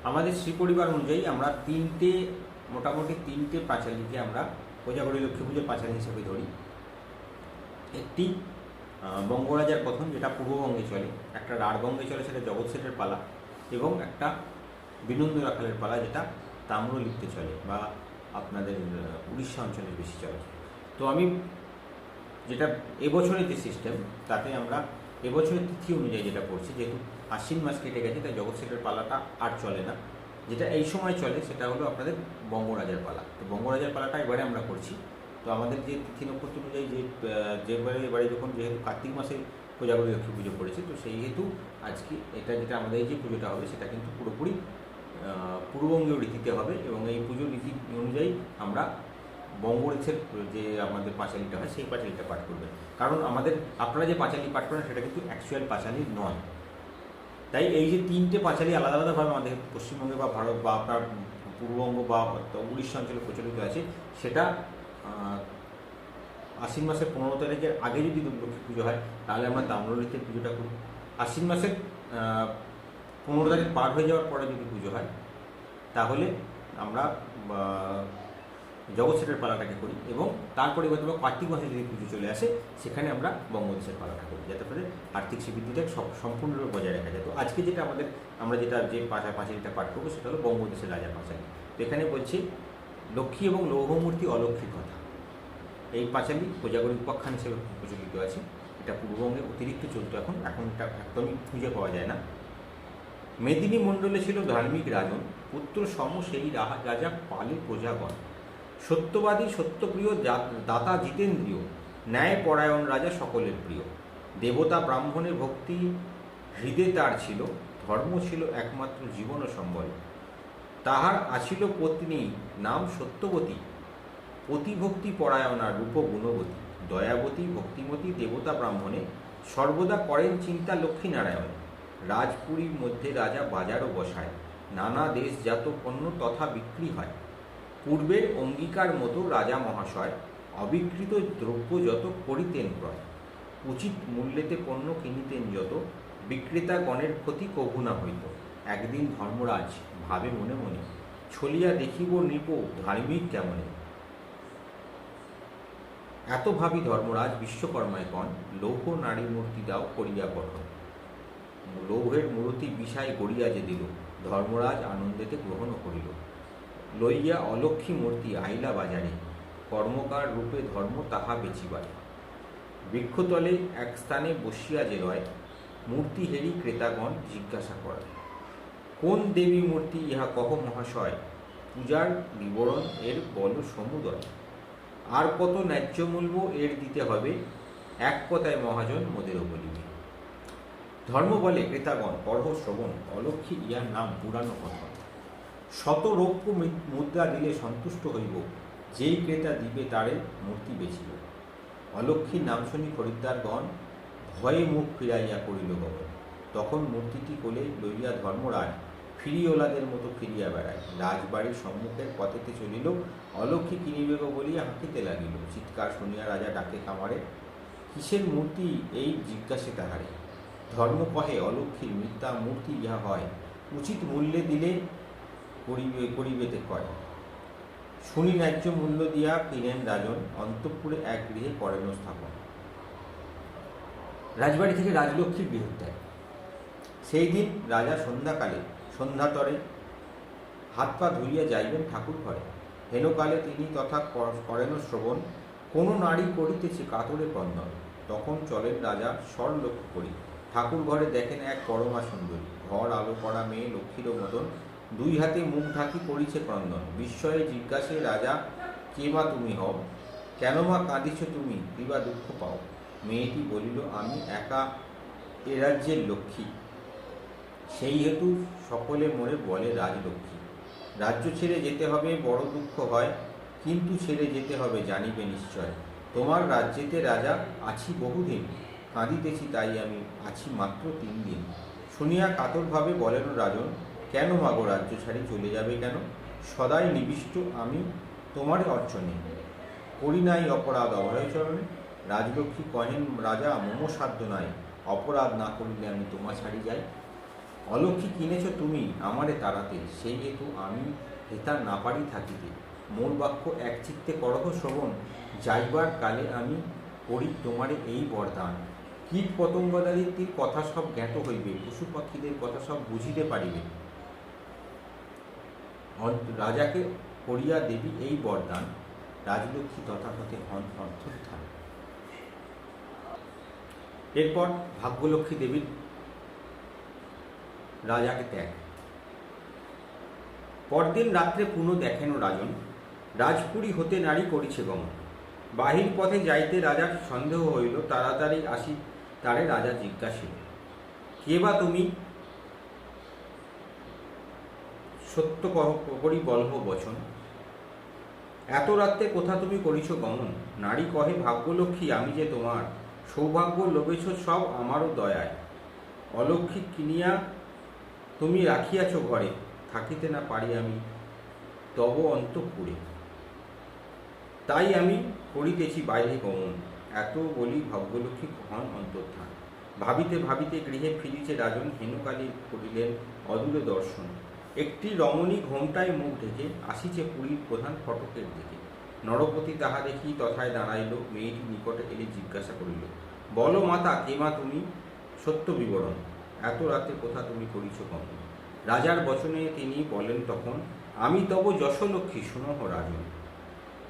আমাদের শ্রী পরিবার অনুযায়ী আমরা মোটামুটি তিনটে পাঁচালীকে আমরা কোজাগরী লক্ষ্মী পুজোর পাঁচালী হিসেবে ধরি। একটি বঙ্গরাজার কথন, যেটা পূর্ববঙ্গে চলে, একটা রাঢ়বঙ্গে চলে, সেটা জগৎ শেঠের পালা, এবং একটা বিনন্দ রাখালের পালা, যেটা তাম্রলিপ্তে চলে বা আপনাদের উড়িষ্যা অঞ্চলে বেশি চলে। তো আমি যেটা এবছরের যে সিস্টেম, তাতে আমরা এবছরের তিথি অনুযায়ী যেটা করছি, যেহেতু আশ্বিন মাস কেটে গেছে, তাই জগৎ শেঠের পালাটা আর চলে না। যেটা এই সময় চলে সেটা হলো আপনাদের বঙ্গরাজার পালা। তো বঙ্গরাজার পালাটা এবারে আমরা করছি। তো আমাদের যে তিথি নক্ষত্র অনুযায়ী এবারে যখন যেহেতু কার্তিক মাসে কোজাগরী লক্ষ্মী পুজো পড়েছে, তো সেই হেতু আজকে এটা যেটা আমাদের যে পুজোটা হবে সেটা কিন্তু পুরোপুরি পূর্ববঙ্গীয় রীতিতে হবে, এবং এই পুজোর রীতি অনুযায়ী আমরা বঙ্গরেছের যে আমাদের পাঁচালীটা হয় সেই পাঁচালীটা পাঠ করবেন। কারণ আপনারা যে পাঁচালী পাঠ করেন সেটা কিন্তু অ্যাকচুয়াল পাঁচালী নয়। তাই এই যে তিনটে পাঁচালী আলাদা আলাদাভাবে আমাদের পশ্চিমবঙ্গে বা ভারত বা আপনার পূর্ববঙ্গ বা উড়িষ্যা অঞ্চলে প্রচলিত আছে, সেটা আশ্বিন মাসের 15 তারিখের আগে যদি লক্ষ্মী পুজো হয়, তাহলে আমরা তাম্রলিপ্তে পুজোটা করি। আশ্বিন মাসের 15 তারিখ পার হয়ে যাওয়ার পরে যদি পুজো হয়, তাহলে আমরা জগৎ শেঠের পালাটাকে করি, এবং তারপরে হয়তো কার্তিক মাসে যদি পুজো চলে আসে, সেখানে আমরা বঙ্গদেশের পালাটা করি, যাতে করে আর্থিক স্বীকৃতিটা সম্পূর্ণরূপে বজায় রাখা যায়। তো আজকে যেটা আমরা যে পাঁচালীটা পাঠ করবো সেটা হলো বঙ্গদেশের রাজার পাঁচালী। তো এখানে বলছি লক্ষ্মী এবং লৌহমূর্তি অলৌকিক কথা। এই পাঁচালী কোজাগরী উপাখ্যান হিসেবে প্রচলিত আছে। এটা পূর্ববঙ্গে অতিরিক্ত চলতো, এখন এটা একদমই খুঁজে পাওয়া যায় না। মেদিনী মণ্ডলে ছিল ধার্মিক রাজন, পুত্র সম সেই রাজা পালে প্রজাগণ। সত্যবাদী সত্যপ্রিয় দাতা জিতেন্দ্রীয়, ন্যায়পরায়ণ রাজা সকলের প্রিয়। দেবতা ব্রাহ্মণের ভক্তি হৃদে তার ছিল, ধর্ম ছিল একমাত্র জীবন ও সম্বল। তাহার আছিল পত্নী নাম সত্যবতী, পতিভক্তি পরায়ণা রূপ গুণবতী। দয়াবতী ভক্তিমতী দেবতা ব্রাহ্মণে, সর্বদা করেন চিন্তা লক্ষ্মীনারায়ণ। রাজপুরীর মধ্যে রাজা বাজারও বসায়, নানা দেশজাত পণ্য তথা বিক্রি হয়। পূর্বের অঙ্গীকার মতো রাজা মহাশয়, অবিকৃত দ্রব্য যত করিতেন ক্রয়। উচিত মূল্যেতে পণ্য কিনিতেন যত, বিক্রেতাগণের ক্ষতি কভু না হইত। একদিন ধর্মরাজ ভাবে মনে মনে, ছলিয়া দেখিব নৃপ ধার্মিক কেমনে। এত ভাবি ধর্মরাজ বিশ্বকর্মায় কন, লৌহ নারী মূর্তি দাও করিয়া গঠন। লৌহের মূর্তি বিষায় গড়িয়া যে দিল, ধর্মরাজ আনন্দেতে গ্রহণ করিল। লইয়া অলক্ষ্মী মূর্তি আইলা বাজারে, কর্মকার রূপে ধর্ম তাহা বেচিবারে। বৃক্ষতলে এক স্থানে বসিয়া যে রয়, মূর্তি হেরি ক্রেতাগণ জিজ্ঞাসা করে। কোন দেবী মূর্তি ইহা কহ মহাশয়, পূজার বিবরণ এর বল সমুদয়। আর কত ন্যায্য মূল্য এর দিতে হবে, এক কথায় মহাজন মোদেরও বলিবে। ধর্ম বলে ক্রেতাগণ পরহ শ্রবণ, অলক্ষ্মী ইহার নাম পুরানো কথা। শত রৌপ্য মুদ্রা দিলে সন্তুষ্ট হইব, যেই ক্রেতা দিবে তারে মূর্তি বেচিব। অলক্ষ্মীর নাম শুনি খরিদ্দারগণ, ভয়ে মুখ ফিরাইয়া করিল গমন। তখন মূর্তিটি কোলে লইয়া ধর্মরাজ, ফিরিওলাদের মতো ফিরিয়া বেড়ায়। রাজবাড়ির সম্মুখের পথেতে চলিল, অলক্ষ্মী কিনিবে গো বলিয়া হাঁকিতে লাগিল। চিৎকার শুনিয়া রাজা ডাকে খামারে, কিসের মূর্তি এই জিজ্ঞাসে তাহারে। ধর্ম কহে অলক্ষ্মীর মিথ্যা মূর্তি ইহা হয়, উচিত মূল্যে দিলে করিবেতে কয়। শুনি ন্যায্য মূল্য দিয়া কিনেন রাজন, অন্তঃপুরে এক গৃহে করেন স্থাপন। রাজবাড়ি থেকে রাজলক্ষ্মীর গৃহত্যাগ। সেই দিন রাজা সন্ধ্যাতরে হাত পা ধুইয়া যাইবেন ঠাকুর ঘরে। হেনকালে তিনি তথা করেন শ্রবণ, কোন নারী করিতেছে কাতরে ক্রন্দন। তখন চলেন রাজা স্বর লক্ষ্য করি, ঠাকুর ঘরে দেখেন এক পরমা সুন্দরী। ঘর আলো করা মেয়ে লক্ষ্মীর মতন, দুই হাতে মুখ ঢাকি করিছে ক্রন্দন। বিস্ময়ে জিজ্ঞাসে রাজা, কে মা তুমি হও, কেন মা কাঁদিছ তুমি, কিবা দুঃখ পাও। মেয়েটি বলিল, আমি একা এ রাজ্যের লক্ষ্মী, সেই হেতু সকলে মনে বলে রাজলক্ষ্মী। রাজ্য ছেড়ে যেতে হবে বড় দুঃখ হয়, কিন্তু ছেড়ে যেতে হবে জানিবে নিশ্চয়। তোমার রাজ্যেতে রাজা আছি বহুদিন, কাঁদিতেছি তাই আমি আছি মাত্র 3 দিন। শুনিয়া কাতরভাবে বলেন রাজন, কেন মাগো রাজ্য ছাড়ি চলে যাবে কেন। সদাই নিবিষ্ট আমি তোমার অর্চনে, করি নাই অপরাধ অভয়চরণে। রাজলক্ষ্মী কহেন রাজা, মম সাধ্য নাই, অপরাধ না করিলে আমি তোমা ছাড়ি যাই। অলক্ষী কিনেছ তুমি আমারে তাড়াতে, সেই হেতু আমি হেতা না পারি থাকিতে। মোর বাক্য এক চিত্তে করহ শ্রবণ, যাইবার কালে আমি করি তোমারে এই বরদান। কীট পতঙ্গদাদির কথা সব জ্ঞাত হইবে, পশু পাখিদের কথা সব বুঝিতে পারিবে। রাজাকে করিয়া দেবী এই বরদান, রাজলক্ষ্মী তথাকথে হন অর্থোত্থান। এরপর ভাগ্যলক্ষ্মী দেবীর রাজাকে ত্যাগ। পরদিন রাত্রে পুনঃ দেখেন রাজন, রাজপুরী হতে নারী করিছে গমন। বাহির পথে যাইতে রাজার সন্দেহ হইল, তাড়াতাড়ি আসি তারে রাজা জিজ্ঞাসিল, কে বা তুমি? সত্য করি বলহ বচন, এত রাত্রে কোথা তুমি করিছ গমন? নারী কহে, ভাগ্যলক্ষ্মী আমি যে তোমার, সৌভাগ্য লোভেছ সব আমারও দয়ায়। অলক্ষী কিনিয়া তুমি রাখিয়াছ ঘরে, থাকিতে না পারি আমি তব অন্তঃপুরে। তাই আমি করিতেছি বাইরে গমন, এত বলি ভাগ্যলক্ষ্মী হন অন্তর্ধান। ভাবিতে ভাবিতে গৃহে ফিরিছে রাজন, হেনুকালী করিলেন অদূরে দর্শন। একটি রমণী ঘোমটায় মুখ ঢেকে আসিছে পুরীর প্রধান ফটকের দিকে। নরপতি তাহা দেখি তথায় দাঁড়াইল, মেয়েটি নিকটে এলে জিজ্ঞাসা করিল, বলো মাতা, কে মা তুমি? সত্য বিবরণ, এত রাতে কোথা তুমি করিছ গমন? রাজার বচনে তিনি বলেন তখন, আমি তব যশলক্ষ্মী শুনহ রাজন।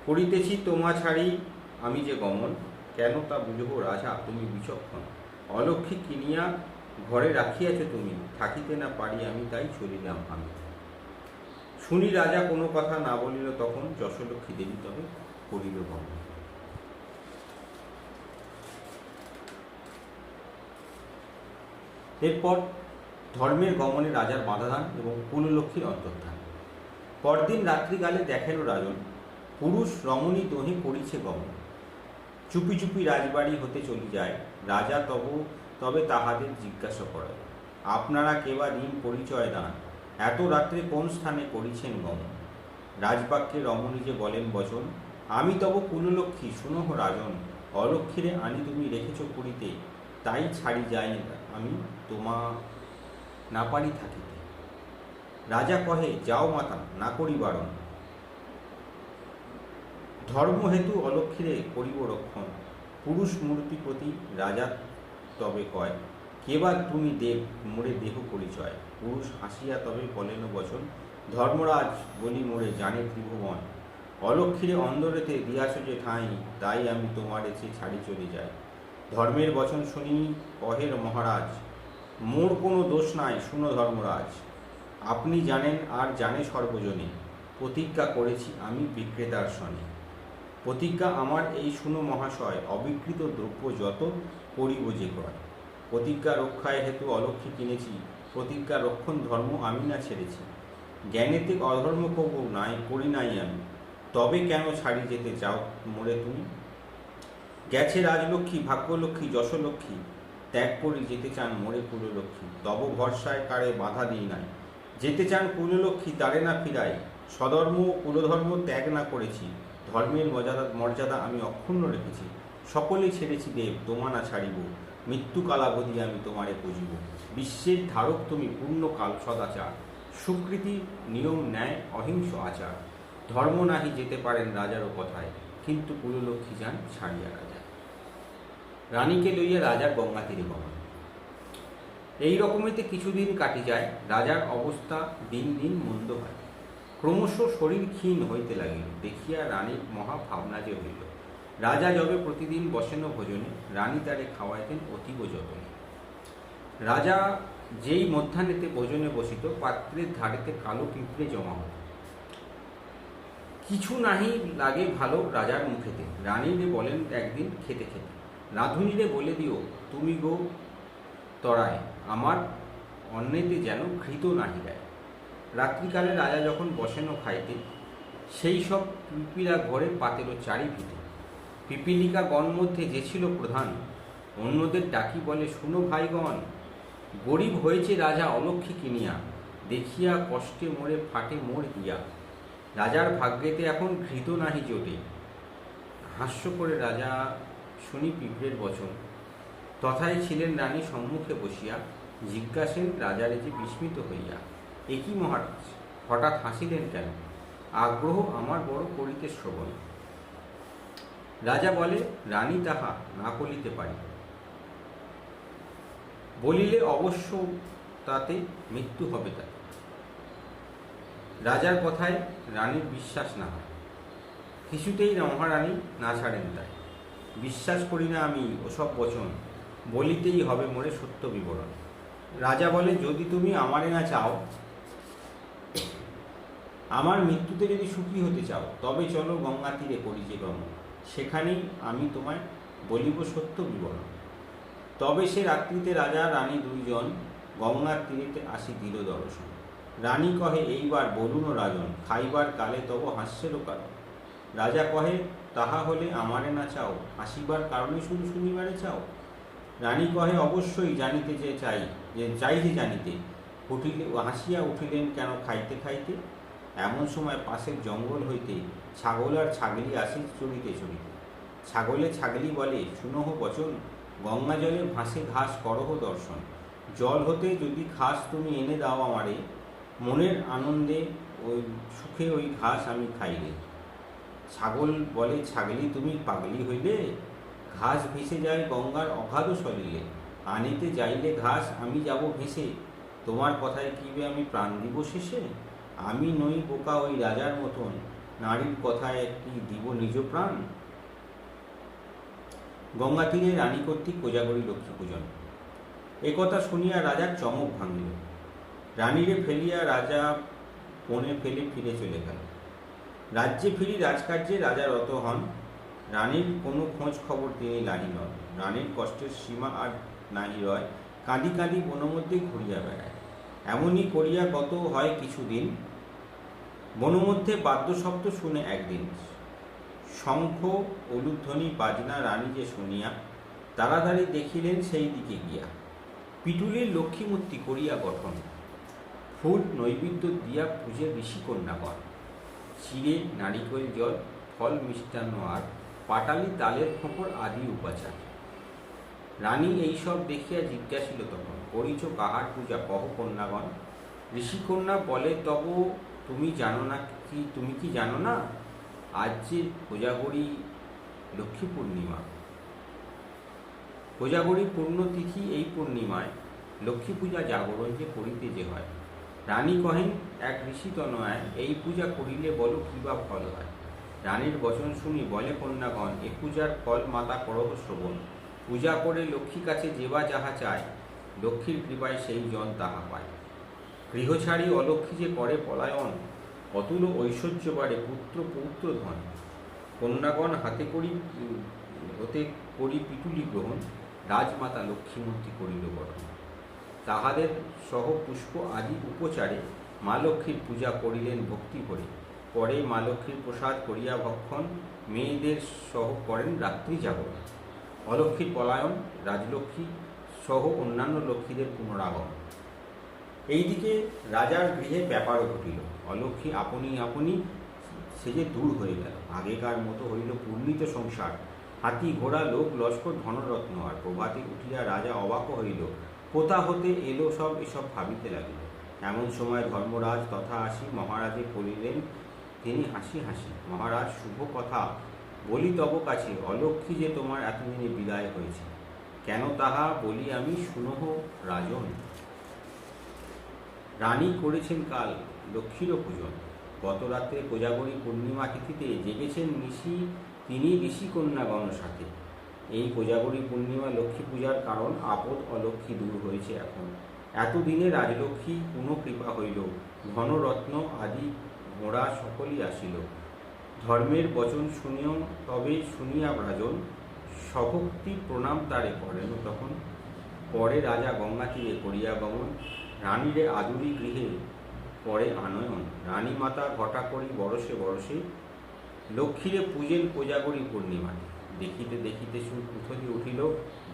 করিতেছি তোমা ছাড়ি আমি যে গমন, কেন তা বুঝব রাজা তুমি বিচক্ষণ। অলক্ষী কিনিয়া ঘরে রাখিয়াছ তুমি, থাকিতে না পারি আমি তাই চলিলাম আমি। শুনি রাজা কোনো কথা না বলিল তখন, যশলক্ষ্মী দেবী তবে করিল গমন। এরপর ধর্মের গমনে রাজার বাধাদান এবং কুললক্ষ্মীর অন্তর্ধান। পরদিন রাত্রিকালে দেখেন রাজন, পুরুষ রমণী দোহে করিছে গমন। চুপি চুপি রাজবাড়ি হতে চলি যায়, রাজা তবে তাহাদের জিজ্ঞাসা করে, আপনারা কেবা দিন পরিচয় দান, এত রাত্রে কোন স্থানে করিছেন গমন? রাজবাক্যে রমণী যে বলেন বচন, আমি তব কুললক্ষ্মী শুনহ রাজন। অলক্ষীরে আনি তুমি রেখেছ পুরীতে, তাই ছাড়ি যাই আমি তোমা না পারি থাকিতে। রাজা কহে, যাও মাতা, না করি বারণ। ধর্মহেতু অলক্ষীরে করিব রক্ষণ। পুরুষ মূর্তি প্রতি রাজা তবে কয়, কেবা তুমি দেব মোরে দেহ পরিচয়। পুরুষ হাসিয়া তবে বলেন বচন, ধর্মরাজ বলি মোরে জানে ত্রিভুবন। অলক্ষীরে অন্দরেতে দিয়াছ যে ঠাঁই, তাই আমি তোমার এসে ছাড়ি চলে যাই। ধর্মের বচন শুনি কহের মহারাজ, মোর কোনো দোষ নাই শুনো ধর্মরাজ। আপনি জানেন আর জানে সর্বজনে, প্রতিজ্ঞা করেছি আমি বিক্রেতার সনে। প্রতিজ্ঞা আমার এই শুনো মহাশয়, অবিকৃত দ্রব্য যত করিব যে ক্রয়। প্রতিজ্ঞা রক্ষায় হেতু অলক্ষী কিনেছি, প্রতিজ্ঞা রক্ষণ ধর্ম আমি না ছেড়েছি। জ্ঞানেতে অধর্ম করি নাই আমি, তবে কেন ছাড়ি যেতে চাও মোরে তুমি? গেছে রাজলক্ষ্মী ভাগ্যলক্ষ্মী যশলক্ষ্মী, ত্যাগ করি যেতে চান মোরে কুললক্ষ্মী। তব ভরসায় কারে বাধা দিই নাই, যেতে চান কুললক্ষ্মী তারে না ফিরাই। স্বধর্ম কুলধর্ম ত্যাগ না করেছি, ধর্মের মর্যাদা আমি অক্ষুণ্ণ রেখেছি। সকলেই ছেড়েছি দেব তোমা না ছাড়িব, মৃত্যুকালাবধি আমি তোমারে পুজিব। বিশ্বের ধারক তুমি পূর্ণকাল সদাচার, সুকৃতি নিয়ম ন্যায় অহিংস আচার। ধর্ম নাহি যেতে পারেন রাজারও কথায়, কিন্তু কুললক্ষ্মী যান ছাড়িয়া রাজা। রানীকে লইয়া রাজার গঙ্গা তীরে গমন। এই রকমেতে কিছুদিন কাটি যায়, রাজার অবস্থা দিন দিন মন্দ হয়। ক্রমশ শরীর ক্ষীণ হইতে লাগিল, দেখিয়া রানীর মহা ভাবনা যে হইল। রাজা যবে প্রতিদিন বসেন ভোজনে, রানী তারে খাওয়াইতেন অতীব যতনে। রাজা যেই মধ্যাহ্নেতে ভোজনে বসিত, পাত্রের ধারেতে কালো পিঁপড়ে জমা হতো। কিছু নাহি লাগে ভালো রাজার মুখেতে। রানীরে বলেন একদিন খেতে খেতে, রাঁধুনিরে বলে দিও তুমি গো তরায়, আমার অন্নেতে যেন ঘৃত নাহি দেয়। রাত্রিকালে রাজা যখন বসেন খাইতে, সেই সব পিপিলা ঘরে পাতের চারিভিতে। পিপিলিকা গণ মধ্যে যে ছিল প্রধান, অন্যদের ডাকি বলে, শুনো ভাইগণ, গরিব হয়েছে রাজা অলক্ষী কিনিয়া, দেখিয়া কষ্টে মোরে ফাটে মোর হিয়া। রাজার ভাগ্যেতে এখন ঘৃত নাহি জোটে। হাস্য করে রাজা শুনি পিঁপড়ের বচন, তথায় ছিলেন রানী সম্মুখে বসিয়া, জিজ্ঞাসেন রাজারে যে বিস্মিত হইয়া, এ কি মহারাজ, হঠাৎ হাসিলেন কেন? আগ্রহ আমার বড় করিতে শ্রবণ। রাজা বলে, রানী তাহা না করিতে পারি, বলিলে অবশ্য তাতে মৃত্যু হবে তার। রাজার কথায় রানীর বিশ্বাস না হয়, কিছুতেই মহারানী না ছাড়েন তাই। বিশ্বাস করি না আমি ওসব বচন, বলিতেই হবে মোরে সত্য বিবরণ। রাজা বলে, যদি তুমি আমারে না চাও, আমার মৃত্যুতে যদি সুখী হতে চাও, তবে চলো গঙ্গা তীরে করি যে গমন, সেখানেই আমি তোমায় বলিব সত্য বিবরণ। তবে সে রাত্রিতে রাজা রানী দুইজন গঙ্গার তীরেতে আসি দিল দর্শন। রানী কহে, এইবার বলুন রাজন, খাইবার কালে তব হাস্যেরও কারণ। রাজা কহে, তাহা হলে আমারে না চাও, হাসিবার কারণে শুধু শুনিবারে চাও। রানী কহে, অবশ্যই জানিতে যে চাই যে জানিতে, উঠিলে হাসিয়া উঠিলেন কেন খাইতে খাইতে। এমন সময় পাশের জঙ্গল হইতে ছাগল আর ছাগলি আসি চড়িতে চড়িতে। ছাগলে ছাগলি বলে, শুনহ বচন, গঙ্গা জলে ভাসে ঘাস করহ দর্শন। জল হতে যদি ঘাস তুমি এনে দাও আমারে, মনের আনন্দে ওই সুখে ওই ঘাস আমি খাইলে। ছাগল বলে, ছাগলি তুমি পাগলি হইলে, ঘাস ভেসে যায় গঙ্গার অগাধ সলিলে। আনিতে যাইলে ঘাস আমি যাব ভেসে, তোমার কথায় কিবে আমি প্রাণ দিব শেষে। আমি নই বোকা ওই রাজার মতন, নারীর কথায় কি দিব নিজ প্রাণ। গঙ্গা তীরে রানী কর্তৃক কোজাগরী লক্ষ্মী পূজন। একথা শুনিয়া রাজার চমক ভাঙিল। রানীরে ফেলিয়া রাজা বনে ফেলে ফিরে চলে গেল। রাজ্যে ফিরি রাজকার্যে রাজা রত হন, রানীর কোনো খোঁজ খবর তিনি লাহি নন। রানীর কষ্টের সীমা আর নাহি রয়, কাঁদি কাঁদি বনমধ্যে ঘুরিয়া বেড়ায়। এমনই করিয়া গত হয় কিছুদিন, বনমধ্যে বাদ্যশব্দ শুনে একদিন। শঙ্খ উলুধ্বনি বাজনা রানী যে শুনিয়া, তাড়াতাড়ি দেখিলেন সেই দিকে গিয়া। পিটুলির লক্ষ্মীমূর্তি করিয়া গঠন, ফুল নৈবেদ্য দিয়া পূজে ঋষিকন্যাগণ। চিড়ে নারিকেল জল, ফল মিষ্টান্ন আর পাটালি তালের খোঁপর আদি উপাচার। রানী এইসব দেখিয়া জিজ্ঞাসিল তখন, করিছ কাহার পূজা কহ কন্যাগণ। ঋষিকন্যা বলে, তব তুমি কি জানো না, আজ যে কোজাগরী লক্ষ্মী পূর্ণিমা। কোজাগরী পূর্ণতিথি, এই পূর্ণিমায় লক্ষ্মী পূজা জাগরণ যে করিতে যে হয়। রানী কহেন, এক ঋষি তনয়, এই পূজা করিলে বলো কি বা ফল হয়। রানীর বচন শুনি বলে কন্যাগণ, এ পূজার ফল মাতা করহ শ্রবণ। পূজা করে লক্ষ্মী কাছে যেবা যাহা চায়, লক্ষ্মীর কৃপায় সেই জন তাহা পায়। গৃহ ছাড়ি অলক্ষ্মী যে করে পলায়ন, অতুল ঐশ্বর্য বাড়ে পুত্র পৌত্র ধন। কন্যাগণ হতে করি পিটুলি গ্রহণ, রাজমাতা লক্ষ্মীমূর্তি করিল গঠন। তাহাদের সহ পুষ্প আদি উপচারে মা লক্ষ্মীর পূজা করিলেন ভক্তি ভরে। পরে মা লক্ষ্মীর প্রসাদ করিয়া ভক্ষণ, মেয়েদের সহ করেন রাত্রি জাগরণ। অলক্ষ্মীর পলায়ন, রাজলক্ষ্মী সহ অন্যান্য লক্ষ্মীদের পুনরাগমন। এইদিকে রাজার গৃহে ব্যাপারও ঘটিল। অলক্ষ্মী আপনি আপনি সেজে দূর হয়ে গেল। আগেকার মতো হইল পূর্ণিত সংসার, হাতি ঘোড়া লোক লস্কর ধনরত্ন। আর প্রভাতে উঠিয়া রাজা অবাক হইল, কোথা হতে এলো সব এসব ভাবিতে লাগিল। এমন সময় ধর্মরাজ তথা আসি মহারাজে বলিলেন তিনি হাসি হাসি, মহারাজ শুভ কথা বলি তব কাছে, অলক্ষ্মী যে তোমার এতদিনে বিদায় হয়েছে, কেন তাহা বলি আমি শুনহ রাজন। রানী করেছেন কাল লক্ষ্মীরও পূজন, গত রাত্রে কোজাগরী পূর্ণিমা তিথিতে জেগেছেন নিশি তিনি ঋষিকন্যাগণ সাথে। এই কোজাগরী পূর্ণিমা লক্ষ্মী পূজার কারণ আপদ অলক্ষ্মী দূর হয়েছে এখন। এতদিনে রাজলক্ষ্মী পুনঃ কৃপা হইল, ধনরত্ন আদি ঘোড়া সকলই আসিল। ধর্মের বচন শুনিও তবে শুনিয়া রাজন, সভক্তি প্রণাম তারে করেন তখন। পরে রাজা গঙ্গা তীরে করিয়া গমন, রানীরে আদুরি গৃহে পরে আনয়ন। রানী মাতা ঘটা করি বরসে বরসে, লক্ষ্মীরে পূজেন কোজাগরী পূর্ণিমায়। দেখিতে দেখিতে সুর উথলি উঠিল,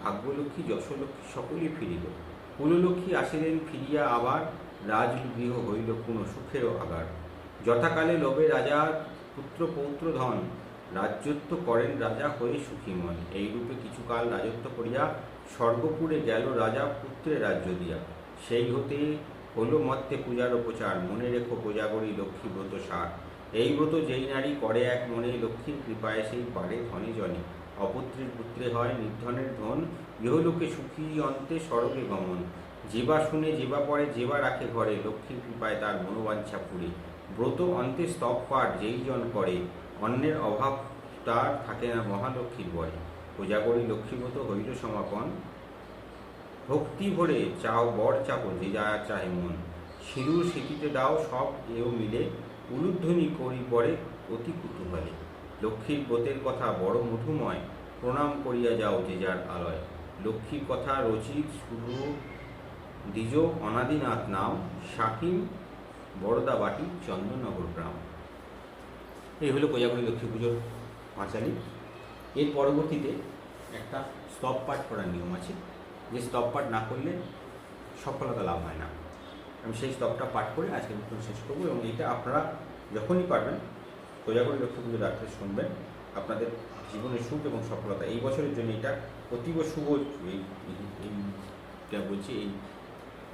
ভাগ্যলক্ষ্মী যশলক্ষ্মী সকলে ফিরিল। কুললক্ষ্মী আসিলেন ফিরিয়া আবার, রাজগৃহ হইল পুনঃ সুখেরও আগার। যথাকালে লবে রাজা পুত্র পৌত্র ধন, রাজ্যত্ব করেন রাজা হয়ে সুখী মন। এইরূপে কিছুকাল রাজত্ব করিয়া স্বর্গপুরে গেল রাজা পুত্রের রাজ্য দিয়া। সেই হতে হলো মর্তে পূজার প্রচার, মনে রেখো কোজাগরী লক্ষ্মী ব্রত সার। এই ব্রত যেই নারী করে এক মনে, লক্ষ্মীর কৃপায় সেই পারে ধনে জনে। অপুত্রের পুত্রে হয় নির্ধনের ধন, ইহলোকে সুখী অন্তে স্বর্গে গমন। যেবা শুনে যেবা পড়ে যেবা রাখে ঘরে, লক্ষ্মীর কৃপায় তার মনোবাঞ্ছা পুরে। ব্রত অন্তে স্তব পাঠ যেই জন করে, অন্যের অভাব তার থাকে না মহালক্ষ্মীর বরে। কোজাগরী লক্ষ্মীব্রত হইল সমাপন, ভক্তি ভরে চাও বর চাপো যে যা চাহে মন। সিঁদুর সিঁথিতে দাও সব এও মিলে, উলুধ্বনি করি পরে অতি কুতূহলে। লক্ষ্মীর ব্রতের কথা বড় মধুময়, প্রণাম করিয়া যাও যে যার আলয়। লক্ষ্মীর কথা রচিত শুরু দ্বিজ অনাদিনাথ নাম, শাকিম বরদাবাটি চন্দননগর গ্রাম। এই হলো কোজাগরী লক্ষ্মী পুজোর পাঁচালী। এর পরবর্তীতে একটা স্তব পাঠ করার নিয়ম আছে, যে স্তব পাঠ না করলে সফলতা লাভ হয় না। আমি সেই স্তবটা পাঠ করে আজকে নতুন শেষ করবো, এবং এটা আপনারা যখনই পারবেন কোজাগরী লক্ষ্মী পুজো রাত্রে শুনবেন। আপনাদের জীবনের সুখ এবং সফলতা এই বছরের জন্য এটা অতীব শুভ। এইটা বলছি, এই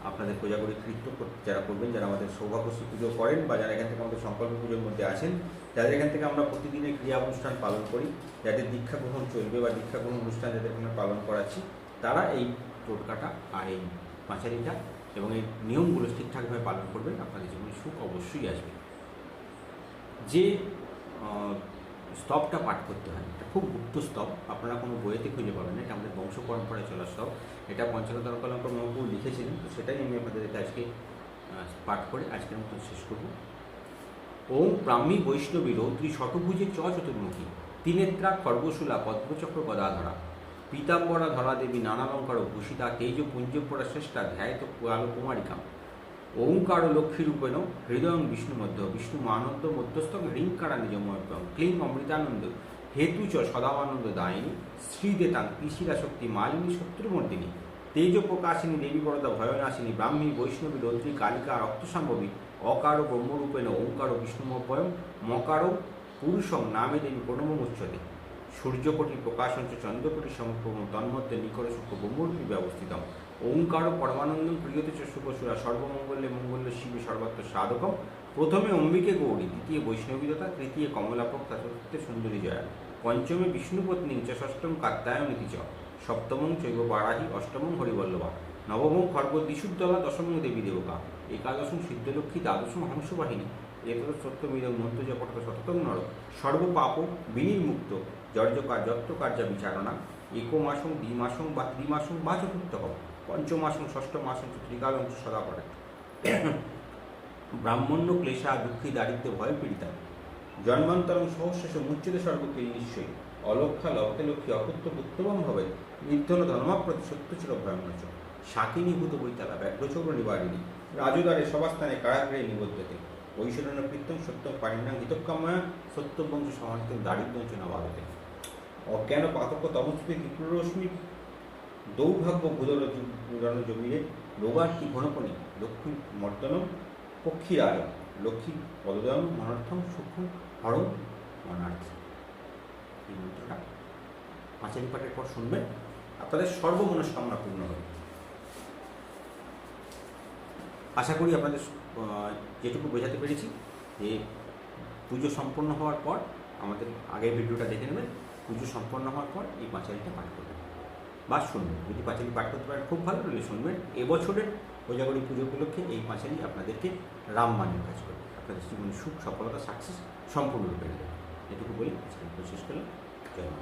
আপনাদের কোজাগরী কৃত্য যারা করবেন, যারা আমাদের সৌভাগ্যশ্রী পুজো করেন, বা যারা এখান থেকে আমাদের সংকল্প পুজোর মধ্যে আছেন, যাদের এখান থেকে আমরা প্রতিদিনের ক্রিয়া অনুষ্ঠান পালন করি, যাদের দীক্ষা গ্রহণ চলবে বা দীক্ষা গ্রহণ অনুষ্ঠান যাদের এখানে পালন করাচ্ছি, তারা এই টোটকাটা আর এই পাঁচালীটা এবং এই নিয়মগুলো ঠিকঠাকভাবে পালন করবেন, আপনাদের জীবনে সুখ অবশ্যই আসবে। যে স্তবটা পাঠ করতে হয়, এটা খুব গুপ্ত স্তব, আপনারা কোনো বইয়েতে খুঁজে পাবেন না, এটা আমাদের বংশ পরম্পরায় চলা স্তব। এটা পঞ্চরত্ন কলঙ্কর মহাপ্রভু লিখেছিলেন, তো সেটাই আমি আপনাদের আজকে পাঠ করে আজকের মতো শেষ করব। ওম ব্রাহ্মী বৈষ্ণবী রৌদ্রী শতভুজে চতুর্মুখী, তিনেত্রা খর্গশূলা পদ্মচক্র গদাধরা, পীতাম্বরা ধরা দেবী নানালঙ্কার ভূষিতা, তেজ পুঞ্জপরা শ্রেষ্ঠা ধ্যায়ত আলো কুমারিকা। ওঙ্কার লক্ষ্মীরূপেণ হৃদয়ং বিষ্ণু মধ্য, বিষ্ণু আনন্দ মধ্যস্থং হ্রিঙ্কারা নিজময়ং, ক্লিং অমৃতানন্দ হেতু চ সদানন্দ দায়িনী, শ্রীদেতাং কৃষিরা শক্তি মালিনী শত্রুমর্দিনী, তেজ প্রকাশিনী দেবী বরদা ভয়নাশিনী, ব্রাহ্মী বৈষ্ণবী রৌদ্রী কালিকা রক্তসম্ভবী, অকার ব্রহ্মরূপেণ ওঙ্কার বিষ্ণুমভয়ং, মকার পুরুষং নামে দেবী প্রণবমুচ্যতে, সূর্যকোটি প্রকাশঞ্চ চন্দ্রকোটি সমপ্রম, তন্মধ্যে নিকট সুখ ব্রহ্মরূপী ব্যবস্থিতম। ওঙ্কার পরমানন্দম প্রিয়তে চ শুভসুরা, সর্বমঙ্গলে মঙ্গল্য শিবে সর্বত্র সাধকম। প্রথমে অম্বিকে গৌরী, দ্বিতীয় বৈষ্ণবীদতা, তৃতীয় কমলাপক্তা, চতুর্থে সুন্দরী জয়া, পঞ্চমে বিষ্ণুপত্নী চ, ষষ্ঠম কাত্যায়নীতি চ, সপ্তমং চৈব বারাহী, অষ্টমং হরিবল্লভা, নবমং খর্গ দ্বিশুদ্ধলা, দশমং দেবী দেবকা, একাদশং সিদ্ধলক্ষ্মী, দ্বাদশং হংসবাহিনী, এতদ সত্যমিদং মন্ত্রজ পঠত শততং নর, সর্বপাপ বিনির্মুক্ত যত্র কার্যা বিচারণা, একমাসং দ্বিমাসং বা ত্রিমাসং বা চতুর্থকম, পঞ্চমাসং ষষ্ঠমাসং ত্রিকালং সদা পড়ে। ব্রাহ্মণ্য ক্লেশা দুঃখী দারিদ্র্য ভয় পীড়িতা, জন্মান্তরং সহস্রেষ মুচ্যতে সর্বকে নিশ্চয়ই, অলক্ষা লক্ষে লক্ষ্মী অপুত্র পুত্রবম ভবে, নির্ধন ধর্মাপ্রতি সত্যচির ভয়ঙ্চ, শাকিনীভূত বৈতালা ব্যাঘ্রচৌর নিবারিণী, রাজদ্বারে সভাস্থানে কারাগ্রহে নিবদ্ধতে, ঐশ্বর্য কৃত্যং সত্যম পারিণাং হিতকাময়া, সত্যবংশ সমাহিত দারিদ্র্য না ভারতে, অজ্ঞান পাতক তমস্পে বিপ্ররশ্মি, দৌর্ভাগ্য বুদন জমিরে, রোগার্থী ঘনপণি, লক্ষ্মী মর্দনম পক্ষী আয়, লক্ষ্মী পদদয়ন মনার্থম সূক্ষ্ম হরণ মনার্থ। এই মন্ত্রটা পাঁচালী পাঠের পর শুনবেন, আপনাদের সর্বমনস্কামনা পূর্ণ হবে। আশা করি আপনাদের যেটুকু বোঝাতে পেরেছি, যে পুজো সম্পন্ন হওয়ার পর আমাদের আগের ভিডিওটা দেখে নেবেন, পুজো সম্পন্ন হওয়ার পর এই পাঁচালীটা পাঠ করবেন বা শুনবেন। যদি পাঁচালী পাঠ করতে পারেন খুব ভালো, হলে শুনবেন। এবছরের কোজাগরী পুজো উপলক্ষে এই পাঁচালী আপনাদেরকে রামমানের কাজ করবে, আপনাদের জীবনে সুখ সফলতা সাকসেস সম্পূর্ণরূপে নেবে। এটুকু বলি আজকে শেষ করলাম। জয় মা।